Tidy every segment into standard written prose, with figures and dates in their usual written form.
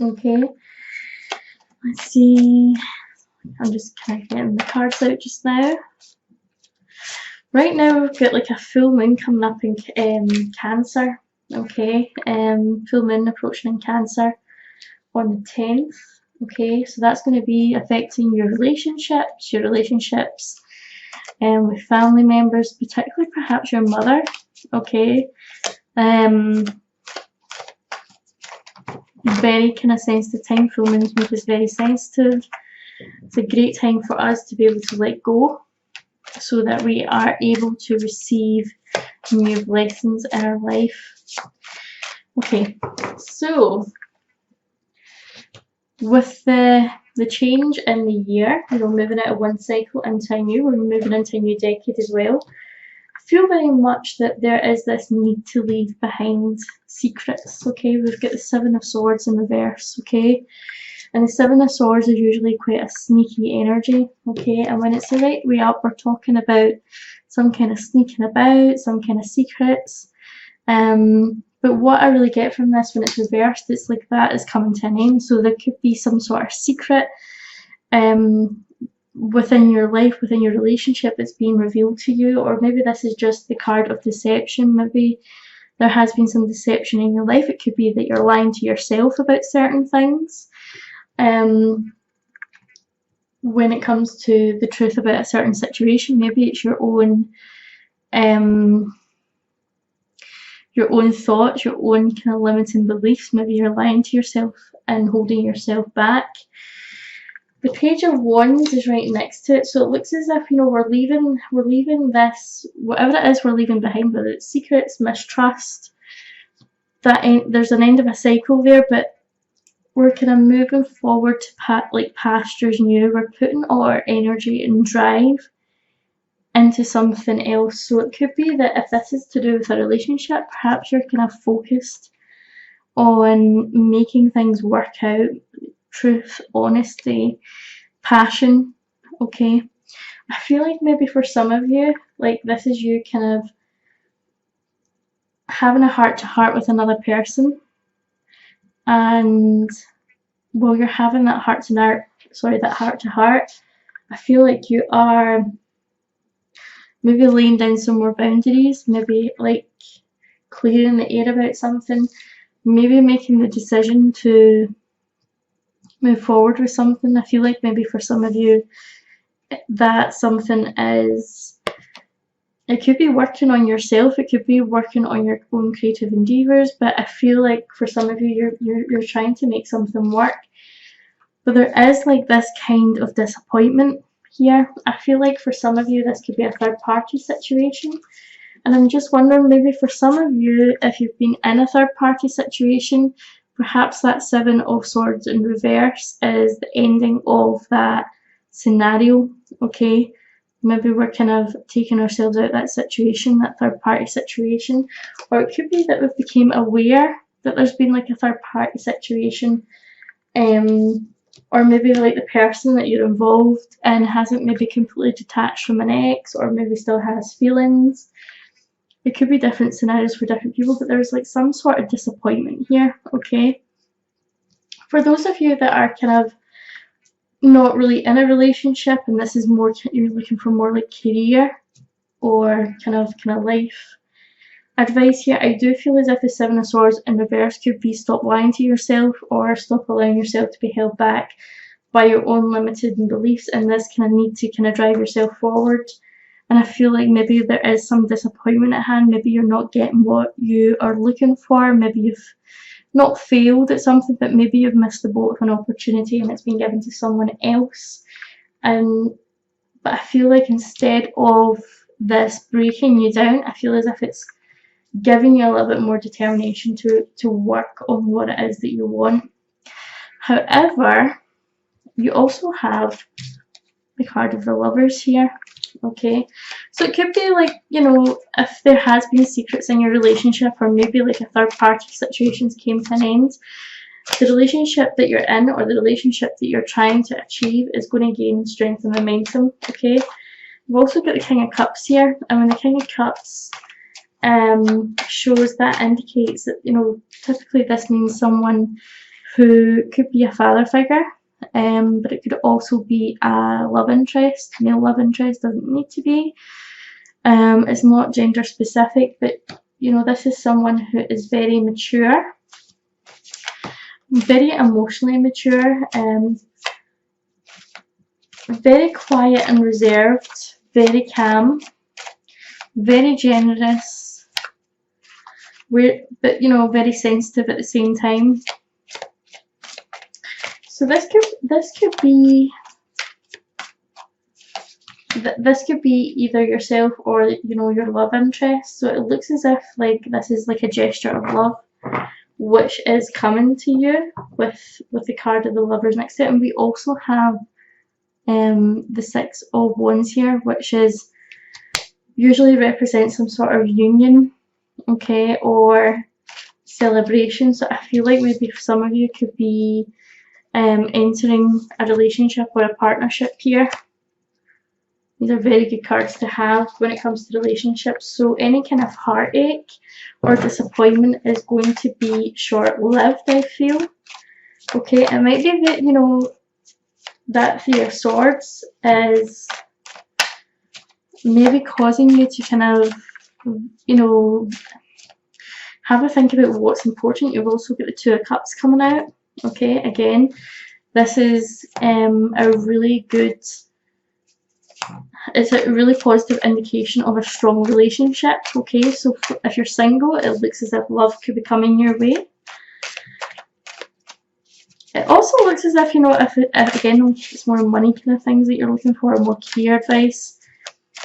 Okay, let's see. I'm just kind of getting the cards out just now. Right now we've got like a full moon coming up in Cancer. Okay, full moon approaching in Cancer on the 10th. Okay, so that's going to be affecting your relationships with family members, particularly perhaps your mother. Okay, very kind of sensitive time. Full moons make us very sensitive. It's a great time for us to be able to let go, so that we are able to receive new blessings in our life. Okay, so with the change in the year, you know, moving out of one cycle into a new, we're moving into a new decade as well. I feel very much that there is this need to leave behind secrets. Okay, we've got the Seven of Swords in reverse. Okay, and the Seven of Swords is usually quite a sneaky energy. Okay, and when it's the right way up, we're talking about some kind of sneaking about, some kind of secrets. But what I really get from this when it's reversed, it's like that is coming to an end. So there could be some sort of secret within your life, within your relationship, that's being revealed to you, or maybe this is just the card of deception. Maybe there has been some deception in your life. It could be that you're lying to yourself about certain things. When it comes to the truth about a certain situation, maybe it's your own thoughts, your own kind of limiting beliefs. Maybe you're lying to yourself and holding yourself back. The Page of Wands is right next to it, so it looks as if, you know, we're leaving this, whatever it is we're leaving behind, whether it's secrets, mistrust, there's an end of a cycle there, but we're kind of moving forward to pastures new. We're putting all our energy and drive into something else. So it could be that if this is to do with a relationship, perhaps you're kind of focused on making things work out. Truth, honesty, passion. Okay, I feel like maybe for some of you, like this is you kind of having a heart-to-heart with another person, and while you're having that heart-to-heart, I feel like you are maybe laying down some more boundaries, maybe like clearing the air about something, maybe making the decision to move forward with something. I feel like maybe for some of you that something is, it could be working on yourself, it could be working on your own creative endeavours, but I feel like for some of you you're trying to make something work, but there is like this kind of disappointment here. I feel like for some of you this could be a third party situation, and I'm just wondering, maybe for some of you, if you've been in a third party situation, perhaps that Seven of Swords in reverse is the ending of that scenario. Okay, maybe we're kind of taking ourselves out of that situation, that third party situation, or it could be that we've become aware that there's been like a third party situation, or maybe like the person that you're involved in hasn't maybe completely detached from an ex, or maybe still has feelings. It could be different scenarios for different people, but there's like some sort of disappointment here. Okay, for those of you that are kind of not really in a relationship, and this is more, you're looking for more like career or kind of life advice here, I do feel as if the Seven of Swords in reverse could be stop lying to yourself, or stop allowing yourself to be held back by your own limited beliefs, and this kind of need to kind of drive yourself forward. And I feel like maybe there is some disappointment at hand. Maybe you're not getting what you are looking for. Maybe you've not failed at something, but maybe you've missed the boat of an opportunity and it's been given to someone else. But I feel like instead of this breaking you down, I feel as if it's giving you a little bit more determination to work on what it is that you want. However, you also have the card of the Lovers here. Okay, so it could be like, you know, if there has been secrets in your relationship, or maybe like a third party situations came to an end, the relationship that you're in, or the relationship that you're trying to achieve, is going to gain strength and momentum. Okay, we've also got the King of Cups here, and when the King of Cups shows, that indicates that, you know, typically this means someone who could be a father figure, but it could also be a love interest. Male love interest, doesn't need to be. It's not gender specific, but you know, this is someone who is very mature, very emotionally mature, very quiet and reserved, very calm, very generous, but you know, very sensitive at the same time. So this could be either yourself or, you know, your love interest. So it looks as if like this is like a gesture of love which is coming to you with the card of the Lovers next to it. And we also have the Six of Wands here, which is usually represents some sort of union, okay, or celebration. So I feel like maybe some of you could be entering a relationship or a partnership here. These are very good cards to have when it comes to relationships. So any kind of heartache or disappointment is going to be short-lived, I feel. Okay, it might be that, you know, that Three of Swords is maybe causing you to kind of, you know, have a think about what's important. You've also got the Two of Cups coming out. Okay, again, this is a really good, it's a really positive indication of a strong relationship. Okay, so if you're single, it looks as if love could be coming your way. It also looks as if, you know, if again, it's more money kind of things that you're looking for, or more career advice,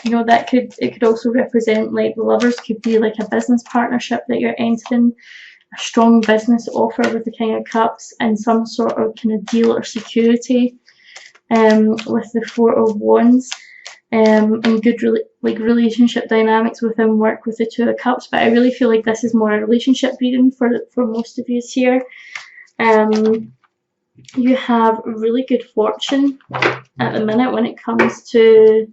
you know, it could also represent, like, the Lovers could be like a business partnership that you're entering, a strong business offer with the King of Cups, and some sort of kind of deal or security with the Four of Wands. And good relationship dynamics within work with the Two of Cups. But I really feel like this is more a relationship reading for most of you here. You have really good fortune at the minute when it comes to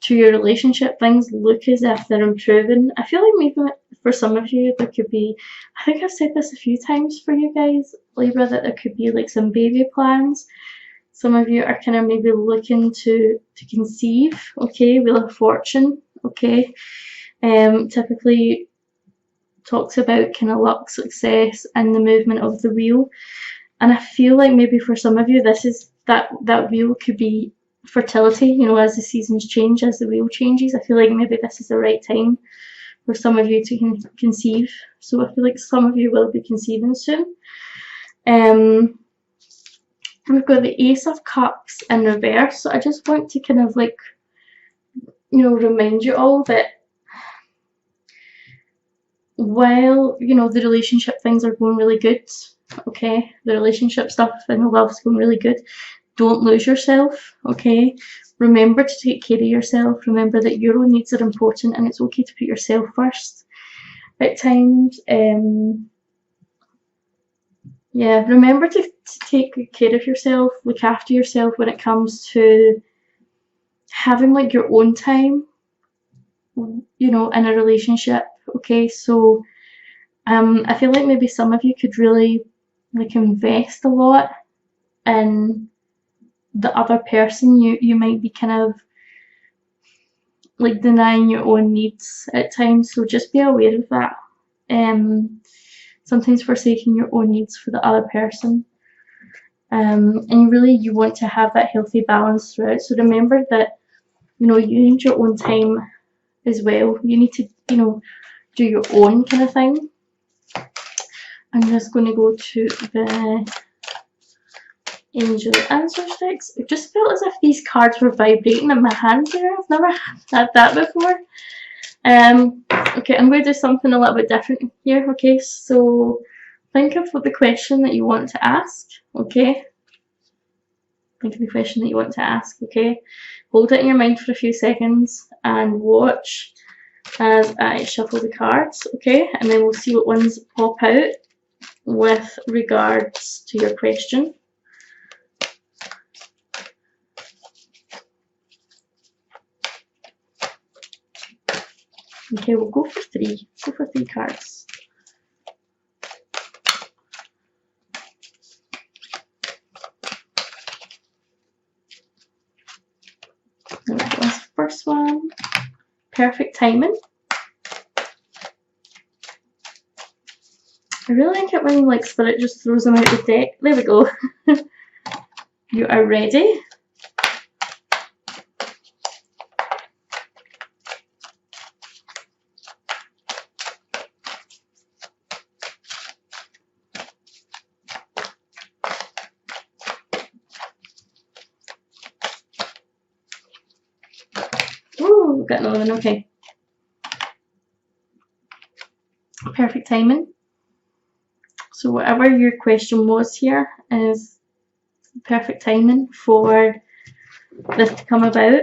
your relationship. Things look as if they're improving. I feel like maybe for some of you there could be, I think I've said this a few times for you guys, Libra, that there could be like some baby plans. Some of you are kind of maybe looking to conceive, okay, Wheel of Fortune, okay. Typically talks about kind of luck, success, and the movement of the wheel. And I feel like maybe for some of you, this is that wheel could be fertility, you know, as the seasons change, as the wheel changes. I feel like maybe this is the right time for some of you to conceive. So I feel like some of you will be conceiving soon. We've got the Ace of Cups in reverse. So I just want to kind of like, you know, remind you all that while, you know, the relationship things are going really good, okay, the relationship stuff and the love's going really good, don't lose yourself, okay. Remember to take care of yourself. Remember that your own needs are important, and it's okay to put yourself first at times. Yeah, remember to take good care of yourself, look after yourself when it comes to having like your own time, you know, in a relationship, okay. So I feel like maybe some of you could really like invest a lot in the other person. You might be kind of like denying your own needs at times, so just be aware of that. Sometimes forsaking your own needs for the other person, and you want to have that healthy balance throughout. So remember that, you know, you need your own time as well. You need to, you know, do your own kind of thing. I'm just going to go to the Angel Answer Sticks. It just felt as if these cards were vibrating in my hand here. I've never had that before. Okay, I'm going to do something a little bit different here. Okay, so think of the question that you want to ask. Okay, think of the question that you want to ask. Okay, hold it in your mind for a few seconds and watch as I shuffle the cards. Okay, and then we'll see what ones pop out with regards to your question. Okay, we'll go for three. Go for three cards. first one, perfect timing. I really like it when like Spirit just throws them out the deck. There we go. You are ready. Ooh, got another one, okay. Perfect timing. So whatever your question was here is perfect timing for this to come about.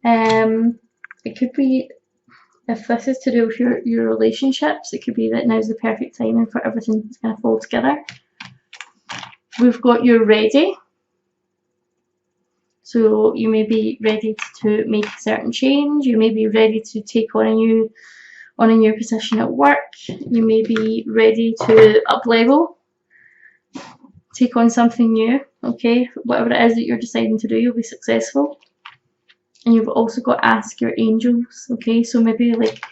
It could be, if this is to do with your relationships, it could be that now's the perfect timing for everything to kind of fall together. We've got you ready. So you may be ready to make a certain change. You may be ready to take on a new position at work. You may be ready to up level, take on something new. Okay, whatever it is that you're deciding to do, you'll be successful. And you've also got to ask your angels. Okay, so maybe like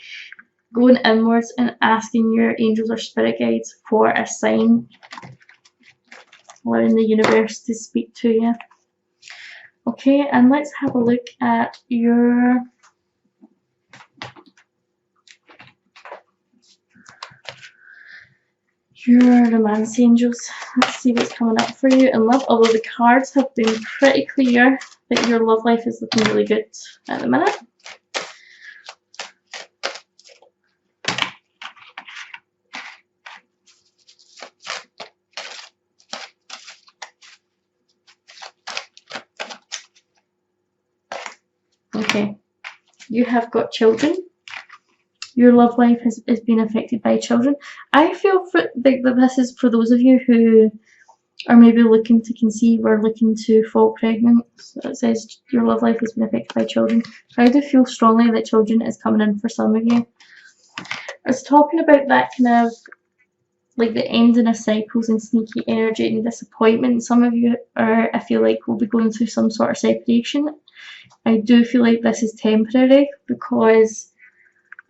going inwards and asking your angels or spirit guides for a sign, allowing the universe to speak to you. Okay, and let's have a look at your romance angels. Let's see what's coming up for you in love. Although the cards have been pretty clear that your love life is looking really good at the minute. Okay, you have got children. Your love life has been affected by children. I feel that this is for those of you who are maybe looking to conceive or looking to fall pregnant. So it says your love life has been affected by children. I do feel strongly that children is coming in for some of you. I was talking about that kind of like the ending of cycles and sneaky energy and disappointment. Some of you are, I feel like, will be going through some sort of separation. I do feel like this is temporary because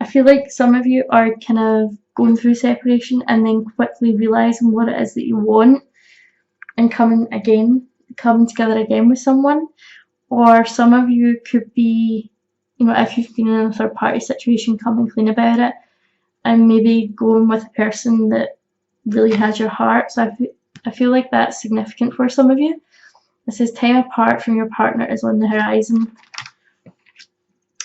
I feel like some of you are kind of going through separation and then quickly realising what it is that you want and coming together again with someone. Or some of you could be, you know, if you've been in a third party situation, coming clean about it and maybe going with a person that really has your heart. So I feel like that's significant for some of you. It says time apart from your partner is on the horizon.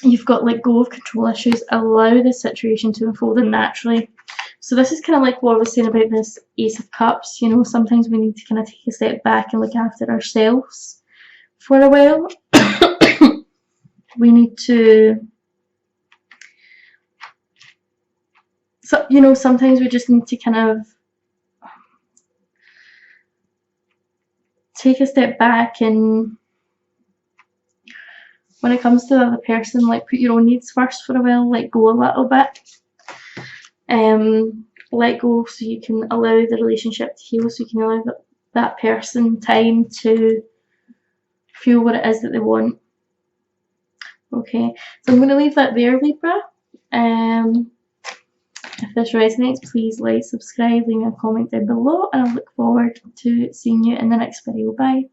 You've got let go of control issues, allow the situation to unfold naturally. So this is kind of like what I was saying about this Ace of Cups. You know, sometimes we need to kind of take a step back and look after ourselves for a while. We need to, so you know, sometimes we just need to kind of take a step back, and when it comes to the other person, like put your own needs first for a while, let go a little bit. Let go so you can allow the relationship to heal, so you can allow that person time to feel what it is that they want. Okay, so I'm going to leave that there, Libra. If this resonates, please like, subscribe, leave me a comment down below, and I look forward to seeing you in the next video. Bye.